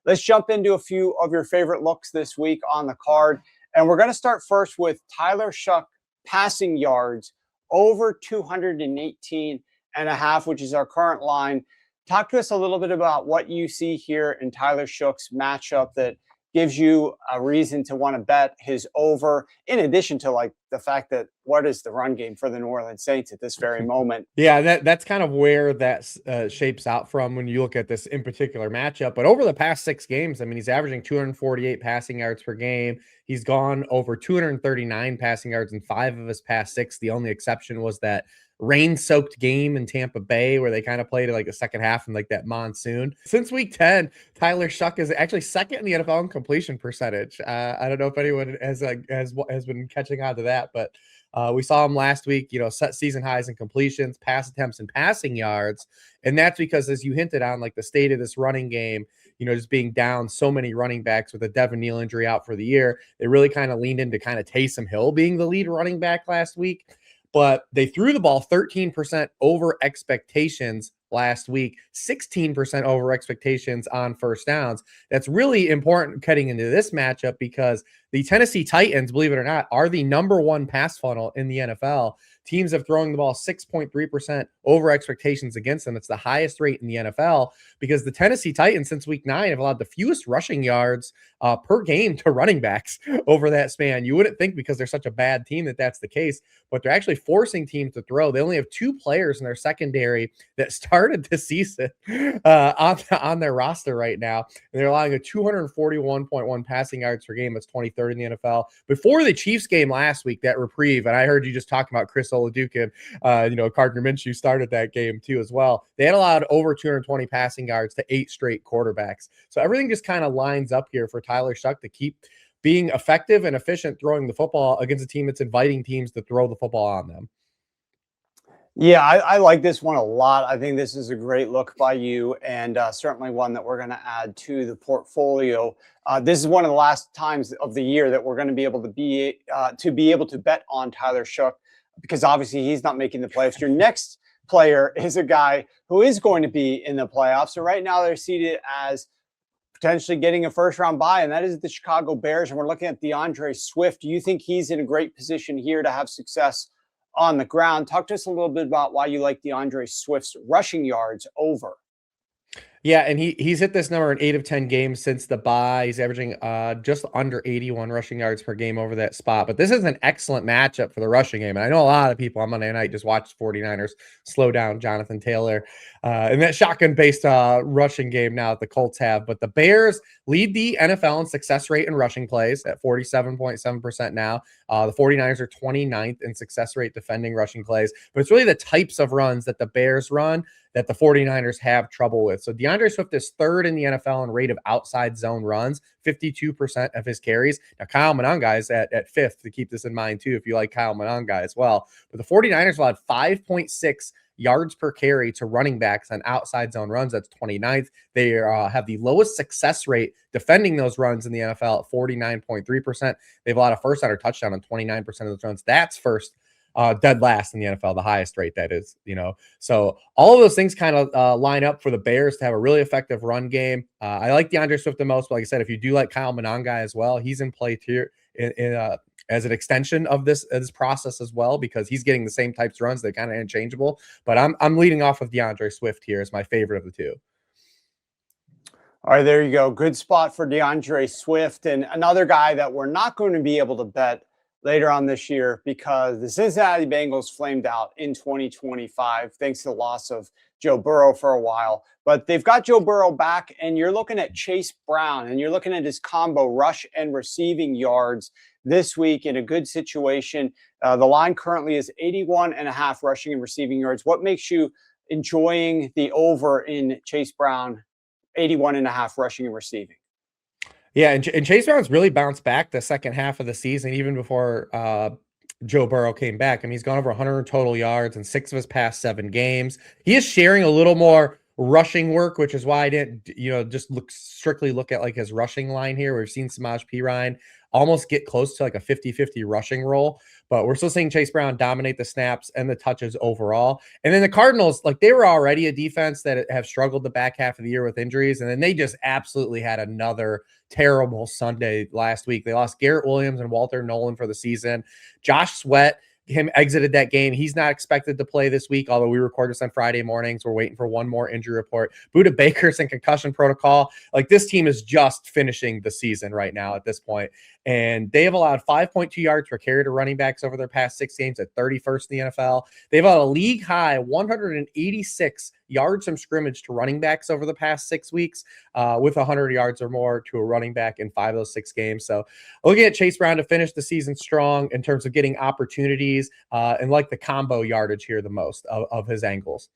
let's jump into a few of your favorite looks this week on the card. And we're going to start first with Tyler Shough passing yards over 218 and a half, which is our current line. Talk to us a little bit about what you see here in Tyler Shough's matchup that gives you a reason to want to bet his over, in addition to like the fact that what is the run game for the New Orleans Saints at this very moment? Yeah, that's kind of where that shapes out from when you look at this in particular matchup. But over the past 6 games, I mean, he's averaging 248 passing yards per game. He's gone over 239 passing yards in 5 of his past 6. The only exception was that rain-soaked game in Tampa Bay where they kind of played like the second half in like that monsoon. Since week 10, Tyler Shough is actually second in the NFL in completion percentage. I don't know if anyone has been catching on to that, but we saw him last week, set season highs in completions, pass attempts, and passing yards. And that's because, as you hinted on, like the state of this running game, just being down so many running backs with a Devin Neal injury out for the year, they really kind of leaned into kind of Taysom Hill being the lead running back last week. But they threw the ball 13% over expectations last week, 16% over expectations on first downs. That's really important heading into this matchup because the Tennessee Titans, believe it or not, are the number 1 pass funnel in the NFL. Teams have thrown the ball 6.3% over expectations against them. It's the highest rate in the NFL because the Tennessee Titans since week 9 have allowed the fewest rushing yards per game to running backs over that span. You wouldn't think because they're such a bad team that that's the case, but they're actually forcing teams to throw. They only have 2 players in their secondary that started the season on their roster right now. And they're allowing a 241.1 passing yards per game. That's 23rd in the NFL. Before the Chiefs game last week, that reprieve, and I heard you just talking about Chris Olajuwon, Gardner Minshew started that game too as well. They had allowed over 220 passing yards to 8 straight quarterbacks. So everything just kind of lines up here for Tyler Shough to keep being effective and efficient throwing the football against a team that's inviting teams to throw the football on them. Yeah, I like this one a lot. I think this is a great look by you, and certainly one that we're going to add to the portfolio. This is one of the last times of the year that we're going to be able to bet on Tyler Shough, because obviously he's not making the playoffs. Your next player is a guy who is going to be in the playoffs. So right now they're seated as potentially getting a first-round bye, and that is the Chicago Bears. And we're looking at DeAndre Swift. Do you think he's in a great position here to have success on the ground? Talk to us a little bit about why you like DeAndre Swift's rushing yards over. Yeah, and he's hit this number in 8 of 10 games since the bye. He's averaging just under 81 rushing yards per game over that spot. But this is an excellent matchup for the rushing game. And I know a lot of people on Monday night just watched 49ers slow down Jonathan Taylor in that shotgun-based rushing game now that the Colts have. But the Bears lead the NFL in success rate in rushing plays at 47.7% now. The 49ers are 29th in success rate defending rushing plays. But it's really the types of runs that the Bears run that the 49ers have trouble with. So DeAndre Swift is 3rd in the NFL in rate of outside zone runs, 52% of his carries. Now, Kyle Monangai is at 5th, to keep this in mind, too, if you like Kyle Monangai as well. But the 49ers allowed 5.6 yards per carry to running backs on outside zone runs. That's 29th. They have the lowest success rate defending those runs in the NFL at 49.3%. They've allowed a first-down or touchdown on 29% of those runs. That's first. Dead last in the NFL, the highest rate that is, So all of those things kind of line up for the Bears to have a really effective run game. I like DeAndre Swift the most, but like I said, if you do like Kyle Monangai as well, he's in play here as an extension of this process as well, because he's getting the same types of runs. They're kind of interchangeable, but I'm leading off with DeAndre Swift here as my favorite of the two. All right, there you go. Good spot for DeAndre Swift, and another guy that we're not going to be able to bet later on this year because the Cincinnati Bengals flamed out in 2025 thanks to the loss of Joe Burrow for a while. But they've got Joe Burrow back, and you're looking at Chase Brown, and you're looking at his combo rush and receiving yards this week in a good situation. The line currently is 81.5 rushing and receiving yards. What makes you enjoying the over in Chase Brown, 81.5 rushing and receiving? Yeah, and Chase Brown's really bounced back the second half of the season, even before Joe Burrow came back. I mean, he's gone over 100 total yards in 6 of his past 7 games. He is sharing a little more rushing work, which is why I didn't, just strictly look at like his rushing line here. We've seen Samaje Perine almost get close to like a 50-50 rushing role, but we're still seeing Chase Brown dominate the snaps and the touches overall. And then the Cardinals, like they were already a defense that have struggled the back half of the year with injuries. And then they just absolutely had another terrible Sunday last week. They lost Garrett Williams and Walter Nolan for the season. Josh Sweat, him exited that game. He's not expected to play this week, although we record this on Friday mornings. We're waiting for one more injury report. Buda Baker's in concussion protocol. Like this team is just finishing the season right now at this point. And they have allowed 5.2 yards per carry to running backs over their past 6 games at 31st in the NFL. They've had a league high 186 yards from scrimmage to running backs over the past 6 weeks, with 100 yards or more to a running back in 5 of those 6 games. So looking at Chase Brown to finish the season strong in terms of getting opportunities, and like the combo yardage here the most of his angles.